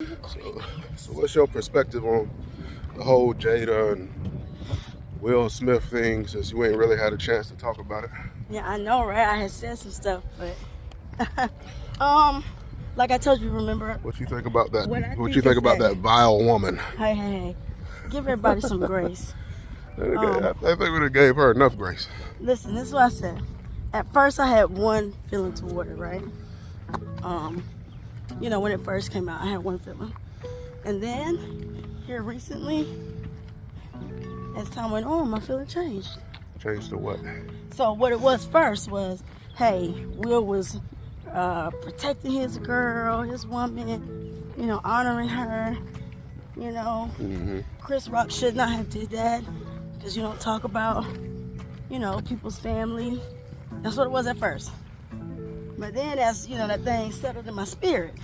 So what's your perspective on the whole Jada and Will Smith thing, since you ain't really had a chance to talk about it? Yeah, I know, right? I had said some stuff, but like I told you, remember? What you think about that? What you think about that vile woman? Hey, give everybody some grace. I think we would gave her enough grace. Listen, this is what I said. At first, I had one feeling toward it, right? When it first came out, I had one feeling, and then here recently, as time went on, my feeling changed. Changed to what? So what it was first was, hey, Will was protecting his girl, his woman, honoring her. Chris Rock should not have did that, because you don't talk about, people's family. That's what it was at first. But then as, that thing settled in my spirit.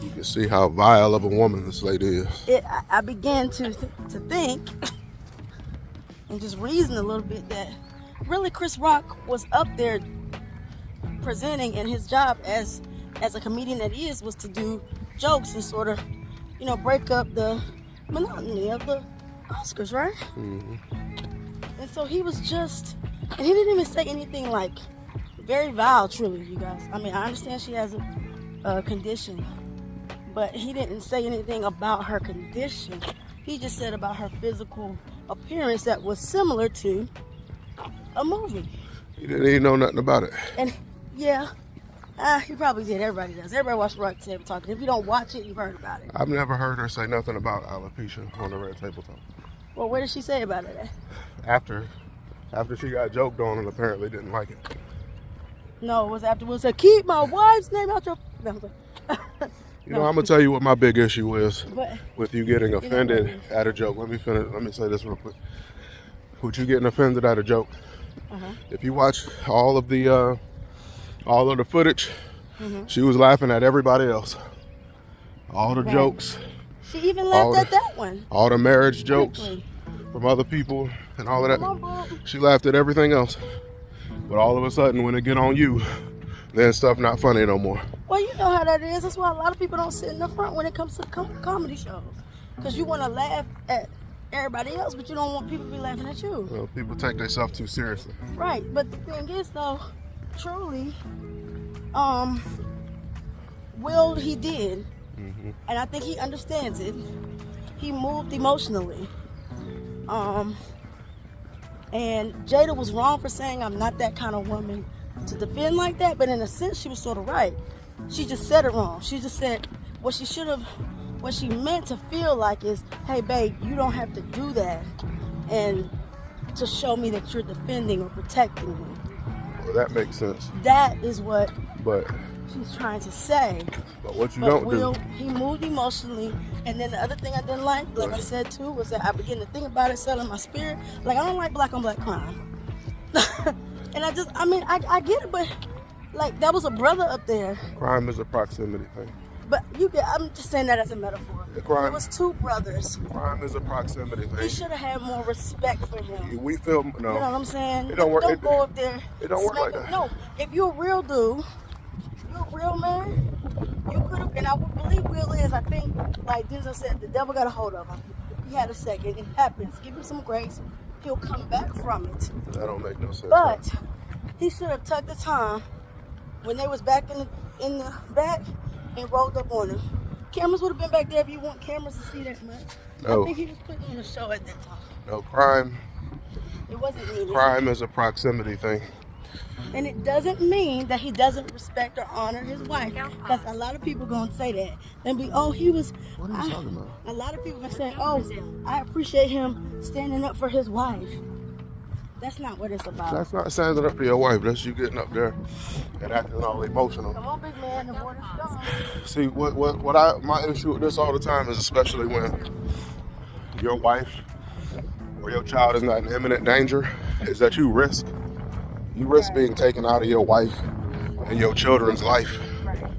You can see how vile of a woman this lady is. I began to think and just reason a little bit that really Chris Rock was up there presenting, and his job as a comedian that he is was to do jokes and sort of, break up the monotony of the Oscars, right? Mm-hmm. And so he was just, and he didn't even say anything like very vile, truly, you guys. I mean, I understand she has a condition, but he didn't say anything about her condition. He just said about her physical appearance that was similar to a movie. He didn't even know nothing about it. And yeah, he probably did. Everybody does. Everybody watched Red Table Talk. If you don't watch it, you've heard about it. I've never heard her say nothing about alopecia on the Red Table Talk. Well, what did she say about it? After she got joked on and apparently didn't like it. No, it was after Will said, keep my wife's name out your... I'm going to tell you what my big issue is with you getting offended at a joke. Let me say this real quick. With you getting offended at a joke. If you watch all of the footage, she was laughing at everybody else. All the jokes. She even laughed at that one. All the marriage jokes from other people and all of that. She laughed at everything else. But all of a sudden, when it get on you, then stuff not funny no more. Well, you know how that is. That's why a lot of people don't sit in the front when it comes to comedy shows. Because you want to laugh at everybody else, but you don't want people to be laughing at you. Well, people take themselves too seriously. Right. But the thing is, though, truly, Will, he did. And I think he understands it. He moved emotionally. And Jada was wrong for saying I'm not that kind of woman to defend like that, but in a sense she was sort of right. She just said it wrong. She just said what she meant to feel like is, hey babe, you don't have to do that and to show me that you're defending or protecting me. Well, that makes sense. That is what But she's trying to say. But what you don't do. He moved emotionally, and then the other thing I didn't like I said too, was that I began to think about it, settle in my spirit. Like, I don't like black on black crime. And I get it, but like, that was a brother up there. Crime is a proximity thing. But I'm just saying that as a metaphor. It was two brothers. Crime is a proximity thing. He should have had more respect for him. We feel no. You know what I'm saying? It don't work. Don't go up there. It don't work like that. No, if you're a real dude, you're a real man, you could have, and I would believe Will is, I think, like Denzel said, the devil got a hold of him. He had a second. It happens. Give him some grace. He'll come back from it. That don't make no sense. But he should have took the time when they was back in the back and rolled up on him. Cameras would have been back there if you want cameras to see that much. No. I think he was putting on a show at that time. No, crime. It wasn't needed. Crime is a proximity thing. And it doesn't mean that he doesn't respect or honor his wife. Because a lot of people going to say that. And be, he was... What are you talking about? A lot of people are saying, I appreciate him standing up for his wife. That's not what it's about. That's not standing up for your wife. That's you getting up there and acting all emotional. Come on, big man. The water's gone. See, my issue with this all the time is, especially when your wife or your child is not in imminent danger, is that you risk being taken out of your wife and your children's life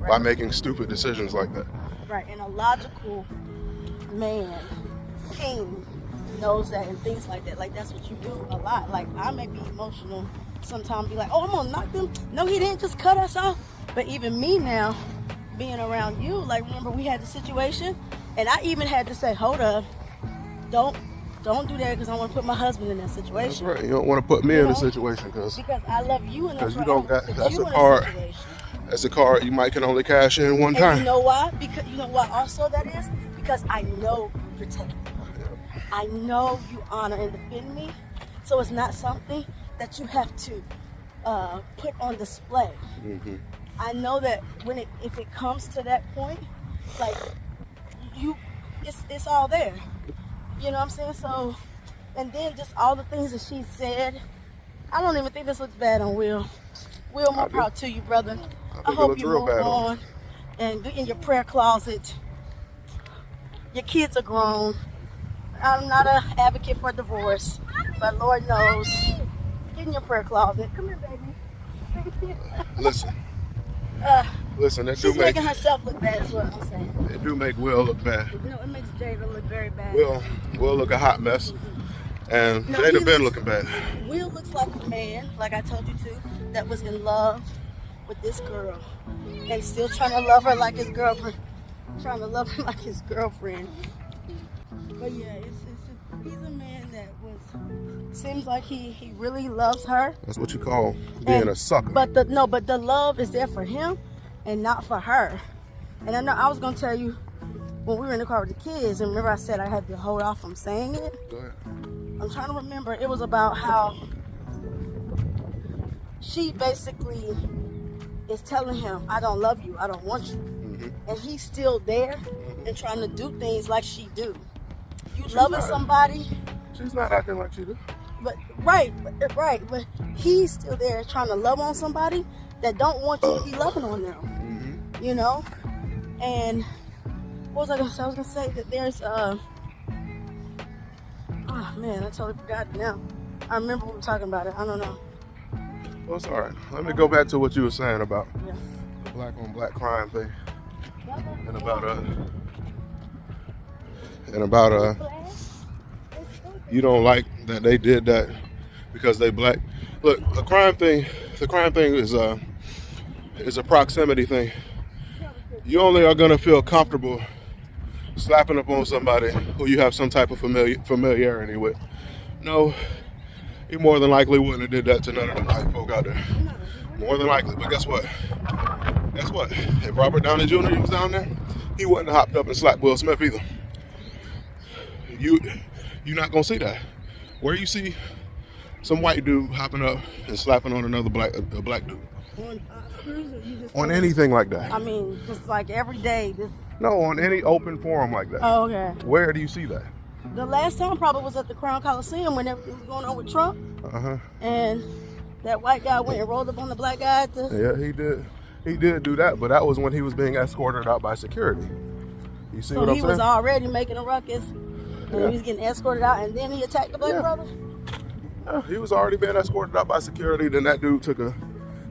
by making stupid decisions like that. Right, and a logical man, king, knows that and things like that. Like, that's what you do a lot. Like, I may be emotional sometimes, be like, I'm gonna knock them. No, he didn't just cut us off. But even me now, being around you. Like, remember we had the situation, and I even had to say, hold up, don't do that, because I want to put my husband in that situation. That's right. You don't want to put me in a situation because I love you, and because that's you don't got. That's a card you might can only cash in one time. You know why? Because you know why also that is? Because I know you protect me. I know you honor and defend me. So it's not something that you have to put on display. Mm-hmm. I know that if it comes to that point, like it's all there. You know what I'm saying? So, and then just all the things that she said, I don't even think this looks bad on Will. Will, more proud to you, brother. I hope you move on and get in your prayer closet. Your kids are grown. I'm not an advocate for divorce, but Lord knows. Get in your prayer closet. Come here, baby. Listen. Listen, she's making herself look bad is what I'm saying. It do make Will look bad. No, it makes Jada look very bad. Will look a hot mess. And Jada been looking bad. Will looks like a man, like I told you to, that was in love with this girl. And still trying to love her like his girlfriend. Trying to love her like his girlfriend. But yeah, he's a man that seems like he really loves her. That's what you call being a sucker. But the love is there for him and not for her. And I know I was gonna tell you when we were in the car with the kids, and remember I said I had to hold off from saying it? Go ahead. I'm trying to remember. It was about how she basically is telling him, I don't love you, I don't want you. Mm-hmm. And he's still there and trying to do things like she do. She's loving somebody. She's not acting like she do. But right. But he's still there trying to love on somebody that don't want you to be loving on them. Mm-hmm. You know? And what was I gonna say? I was gonna say that there's oh man, I totally forgot now. I remember we were talking about it. I don't know. Well, it's all right. Let me go back to what you were saying about the black on black crime thing, and about you don't like that they did that because they black. Look, the crime thing is a proximity thing. You only are gonna feel comfortable slapping up on somebody who you have some type of familiarity with. No, he more than likely wouldn't have did that to none of the white folk out there. More than likely. But guess what? If Robert Downey Jr. was down there, he wouldn't have hopped up and slapped Will Smith either. You're not gonna see that. Where you see some white dude hopping up and slapping on another black dude. On anything like that. I mean, just like every day. No, on any open forum like that. Oh, okay. Where do you see that? The last time probably was at the Crown Coliseum when everything was going on with Trump. Uh-huh. And that white guy went and rolled up on the black guy. Yeah, he did. He did do that, but that was when he was being escorted out by security. You see what I'm saying? So he was already making a ruckus. And he was getting escorted out, and then he attacked the black brother? Yeah, he was already being escorted out by security. Then that dude took a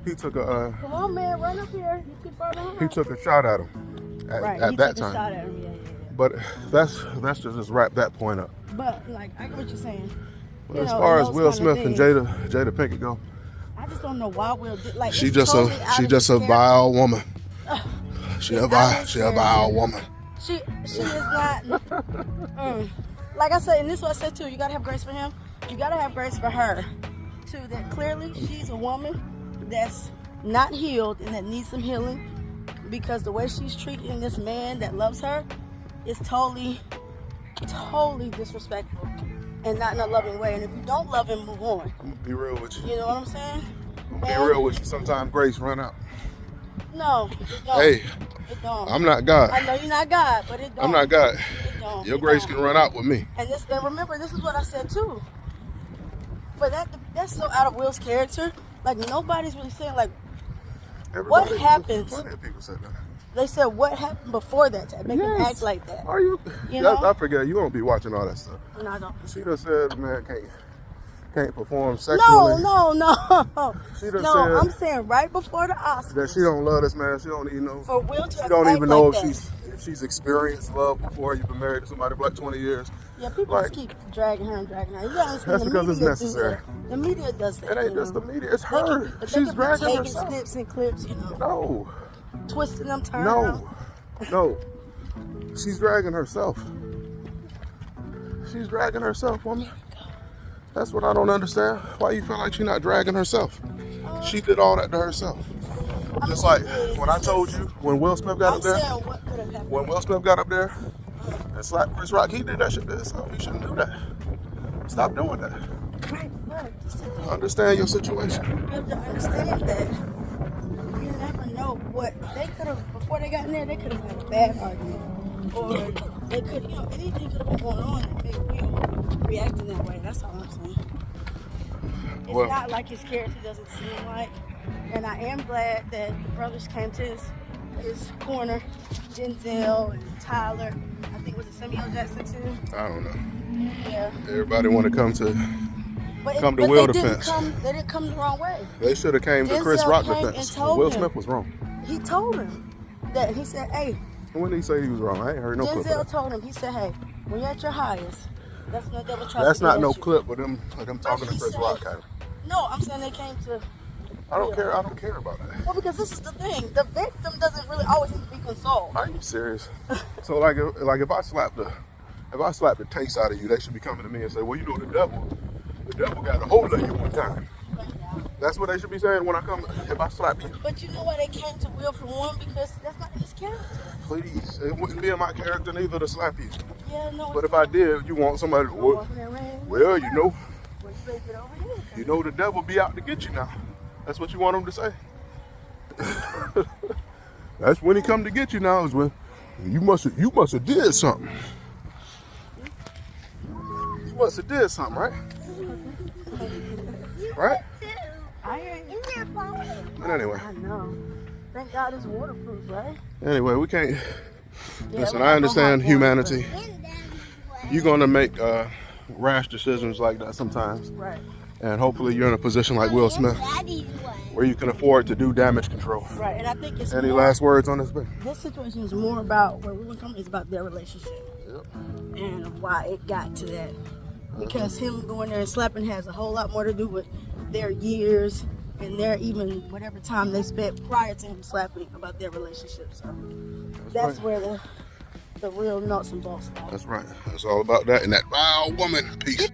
come on, man, run up here. You too far behind. He took a shot at him at that time. Shot at him. Yeah. But that's just wrap that point up. But like, I get what you're saying. But as far as Will Smith and Jada Pinkett go, I just don't know why Will did like. She just a vile woman. She a vile woman. She is not. Like I said, and this is what I said too. You gotta have grace for him. You gotta have grace for her too. That clearly she's a woman that's not healed and that needs some healing, because the way she's treating this man that loves her is totally disrespectful and not in a loving way. And if you don't love him, move on. I'm gonna be real with you. You know what I'm saying? Be real with you. Sometimes grace run out. No, it don't. Hey, it don't. I'm not God. I know you're not God, but it don't. I'm not God. It don't. Your grace can run out with me. And remember, this is what I said too. But that's so out of Will's character. Like, nobody's really saying, like, what happens? Plenty of people said that. They said what happened before that to make him act like that. Are you? You know? I forget. You won't be watching all that stuff. No, I don't. She done said, man, can't perform sexually. No. She done No, said I'm saying right before the Oscars. that she don't love this man. She don't even know. For Will to she don't even know like if she's experienced love before. You've been married to somebody for like 20 years. Yeah, people just keep dragging her. You gotta understand, that's because it's necessary. The media does that. It ain't just the media. It's her. She's dragging herself. Taking snips and clips, No. twisting them, turning them. No. She's dragging herself. She's dragging herself, woman. That's what I don't understand. Why you feel like she's not dragging herself? She did all that to herself. Just like when I told you, when Will Smith got up there, when Will Smith got up there and slapped Chris Rock, he did that shit to himself. He shouldn't do that. Stop doing that. Right. Understand your situation. You have to understand that you never know what they could have, before they got in there, they could have had a bad argument. Or they could, anything could have been going on that made Will reacting that way. That's all I'm saying. It's not like his character doesn't seem like. And I am glad that the brothers came to his corner. Denzel and Tyler. I think was it Samuel Jackson too? I don't know. Yeah. Everybody want to come to but Will they defense. They didn't come the wrong way. They should have came to Chris Rock defense. Will Smith was wrong. He told him that. He said, "Hey." When did he say he was wrong? I ain't heard no clip. Denzel told him. He said, "Hey, when you're at your highest, that's when the devil tries That's to not no you." clip of them talking to Chris Rock. No, I'm saying they came to. I don't care. I don't care about that. Well, because this is the thing. The victim doesn't really always need to be consoled. Are you serious? So like if I slap the taste out of you, they should be coming to me and say, well, you know the devil got a hold of you one time. That's what they should be saying when I come. If I slap you. But you know why they came to Will for one? Because that's not his character. Please, it wouldn't be in my character neither to slap you. Yeah, no. But if I did, you want somebody. Well, you know the devil be out to get you now. That's what you want him to say. That's when he come to get you now. Is when you must have did something. You must have did something, right? Right? I hear you. But anyway. I know. Thank God it's waterproof, right? Anyway, we can't. Listen, I understand humanity. You're gonna make rash decisions like that sometimes. Right. And hopefully you're in a position like Will Smith where you can afford to do damage control. Right, and I think it's Any last words on this, baby? This situation is more about where we're coming is about their relationship. Yep. And why it got to that. Because him going there and slapping has a whole lot more to do with their years and their even whatever time they spent prior to him slapping about their relationship. So that's where the real nuts and bolts lie. That's right. That's all about that and that vile woman. Peace.